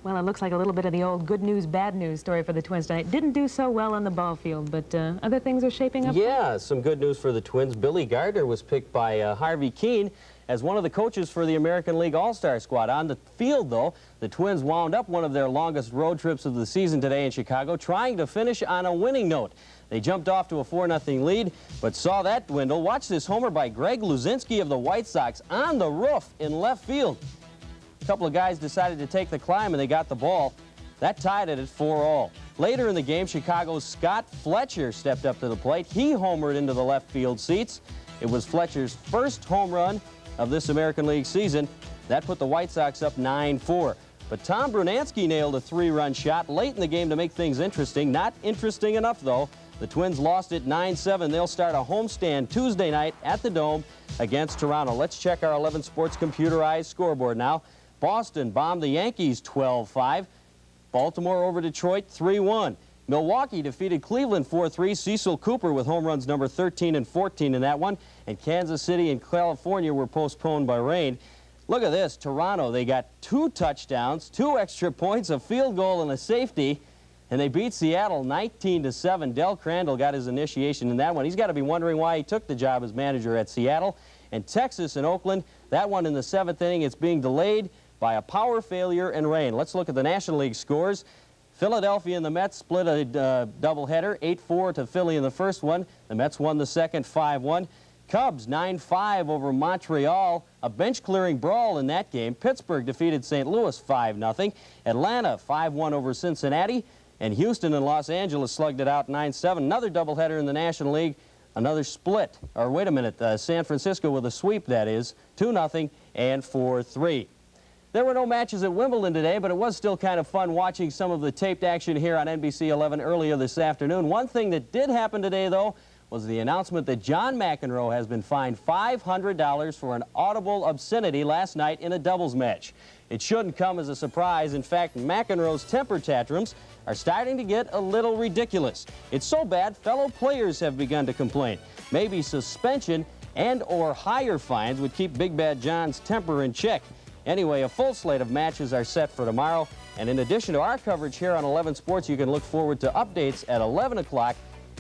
Well, it looks like a little bit of the old good news, bad news story for the Twins tonight. Didn't do so well on the ball field, but other things are shaping up. Yeah, some good news for the Twins. Billy Gardner was picked by Harvey Keene as one of the coaches for the American League All-Star squad. On the field, though, the Twins wound up one of their longest road trips of the season today in Chicago, trying to finish on a winning note. They jumped off to a 4-0 lead, but saw that dwindle. Watch this homer by Greg Luzinski of the White Sox on the roof in left field. A couple of guys decided to take the climb, and they got the ball. That tied it at 4-all. Later in the game, Chicago's Scott Fletcher stepped up to the plate. He homered into the left field seats. It was Fletcher's first home run of this American League season. That put the White Sox up 9-4. But Tom Brunansky nailed a 3-run shot late in the game to make things interesting. Not interesting enough, though. The Twins lost it 9-7. They'll start a homestand Tuesday night at the Dome against Toronto. Let's check our 11 Sports computerized scoreboard now. Boston bombed the Yankees 12-5. Baltimore over Detroit 3-1. Milwaukee defeated Cleveland 4-3. Cecil Cooper with home runs number 13 and 14 in that one. And Kansas City and California were postponed by rain. Look at this. Toronto, they got 2 touchdowns, 2 extra points, a field goal, and a safety. And they beat Seattle 19-7. Del Crandall got his initiation in that one. He's got to be wondering why he took the job as manager at Seattle. And Texas and Oakland, that one in the 7th inning, it's being delayed by a power failure and rain. Let's look at the National League scores. Philadelphia and the Mets split a doubleheader, 8-4 to Philly in the first one. The Mets won the second 5-1. Cubs 9-5 over Montreal, a bench-clearing brawl in that game. Pittsburgh defeated St. Louis 5-0. Atlanta 5-1 over Cincinnati. And Houston and Los Angeles slugged it out 9-7. Another doubleheader in the National League, another split. Or wait a minute, San Francisco with a sweep, that is, 2-0 and 4-3. There were no matches at Wimbledon today, but it was still kind of fun watching some of the taped action here on NBC 11 earlier this afternoon. One thing that did happen today, though, was the announcement that John McEnroe has been fined $500 for an audible obscenity last night in a doubles match. It shouldn't come as a surprise. In fact, McEnroe's temper tantrums are starting to get a little ridiculous. It's so bad, fellow players have begun to complain. Maybe suspension and/or higher fines would keep Big Bad John's temper in check. Anyway, a full slate of matches are set for tomorrow. And in addition to our coverage here on 11 Sports, you can look forward to updates at 11 o'clock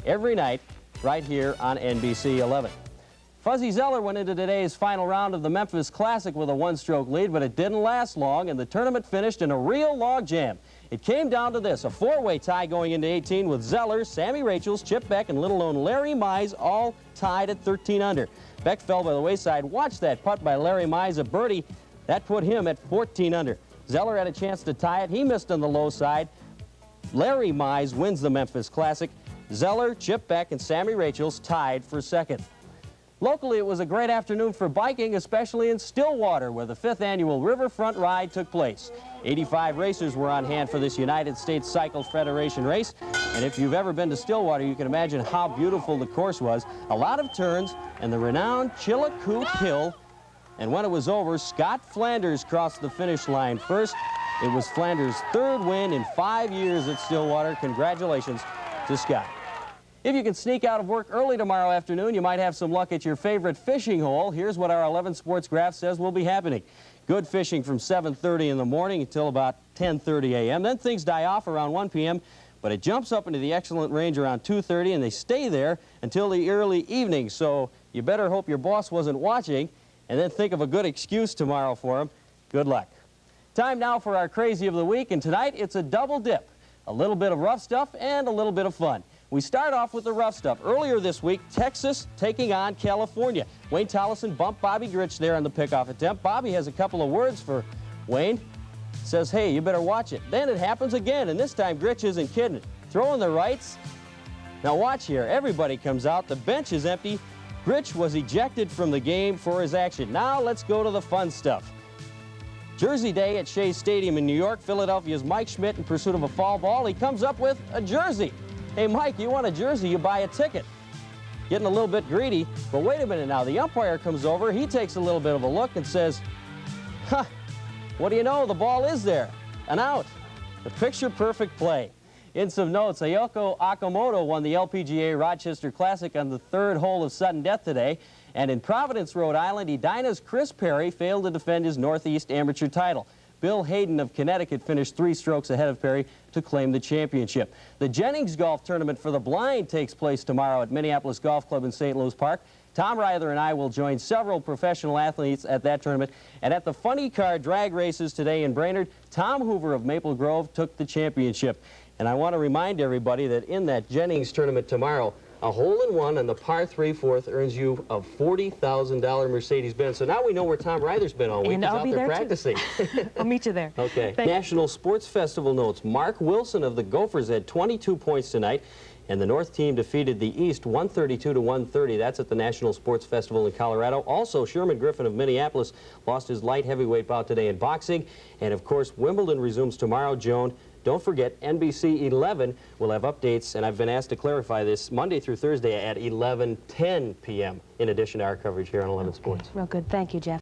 every night right here on NBC 11. Fuzzy Zeller went into today's final round of the Memphis Classic with a 1-stroke lead, but it didn't last long, and the tournament finished in a real logjam. It came down to this, a 4-way tie going into 18 with Zeller, Sammy Rachels, Chip Beck, and little-known Larry Mize all tied at 13 under. Beck fell by the wayside. Watch that putt by Larry Mize, a birdie. That put him at 14 under. Zeller had a chance to tie it. He missed on the low side. Larry Mize wins the Memphis Classic. Zeller, Chip Beck, and Sammy Rachels tied for second. Locally, it was a great afternoon for biking, especially in Stillwater, where the 5th annual Riverfront Ride took place. 85 racers were on hand for this United States Cycle Federation race. And if you've ever been to Stillwater, you can imagine how beautiful the course was. A lot of turns and the renowned Chillicoot Hill. And when it was over, Scott Flanders crossed the finish line first. It was Flanders' 3rd win in 5 years at Stillwater. Congratulations to Scott. If you can sneak out of work early tomorrow afternoon, you might have some luck at your favorite fishing hole. Here's what our 11 Sports graph says will be happening. Good fishing from 7:30 in the morning until about 10:30 a.m. Then things die off around 1 p.m., but it jumps up into the excellent range around 2:30, and they stay there until the early evening. So you better hope your boss wasn't watching, and then think of a good excuse tomorrow for him. Good luck. Time now for our Crazy of the Week, and tonight it's a double dip. A little bit of rough stuff and a little bit of fun. We start off with the rough stuff. Earlier this week, Texas taking on California. Wayne Tollison bumped Bobby Grich there on the pickoff attempt. Bobby has a couple of words for Wayne. Says, hey, you better watch it. Then it happens again, and this time Grich isn't kidding. Throwing the rights. Now watch here. Everybody comes out. The bench is empty. Grich was ejected from the game for his action. Now let's go to the fun stuff. Jersey Day at Shea Stadium in New York. Philadelphia's Mike Schmidt in pursuit of a foul ball. He comes up with a jersey. Hey, Mike, you want a jersey, you buy a ticket. Getting a little bit greedy, but wait a minute now. The umpire comes over. He takes a little bit of a look and says, huh, what do you know? The ball is there. An out. The picture-perfect play. In some notes, Ayako Akamoto won the LPGA Rochester Classic on the 3rd hole of sudden death today. And in Providence, Rhode Island, Edina's Chris Perry failed to defend his Northeast Amateur title. Bill Hayden of Connecticut finished 3 strokes ahead of Perry to claim the championship. The Jennings Golf Tournament for the Blind takes place tomorrow at Minneapolis Golf Club in St. Louis Park. Tom Reither and I will join several professional athletes at that tournament. And at the Funny Car drag races today in Brainerd, Tom Hoover of Maple Grove took the championship. And I want to remind everybody that in that Jennings tournament tomorrow, a hole-in-one on the par 3 fourth earns you a $40,000 Mercedes-Benz. So now we know where Tom Reither's been all week. And He's I'll out be there there practicing. I'll meet you there. Okay. National Sports Festival notes. Mark Wilson of the Gophers had 22 points tonight, and the North team defeated the East 132 to 130. That's at the National Sports Festival in Colorado. Also, Sherman Griffin of Minneapolis lost his light heavyweight bout today in boxing. And of course, Wimbledon resumes tomorrow, Joan. Don't forget, NBC 11 will have updates, and I've been asked to clarify this, Monday through Thursday at 11:10 p.m., in addition to our coverage here on 11 Sports. Real good. Thank you, Jeff.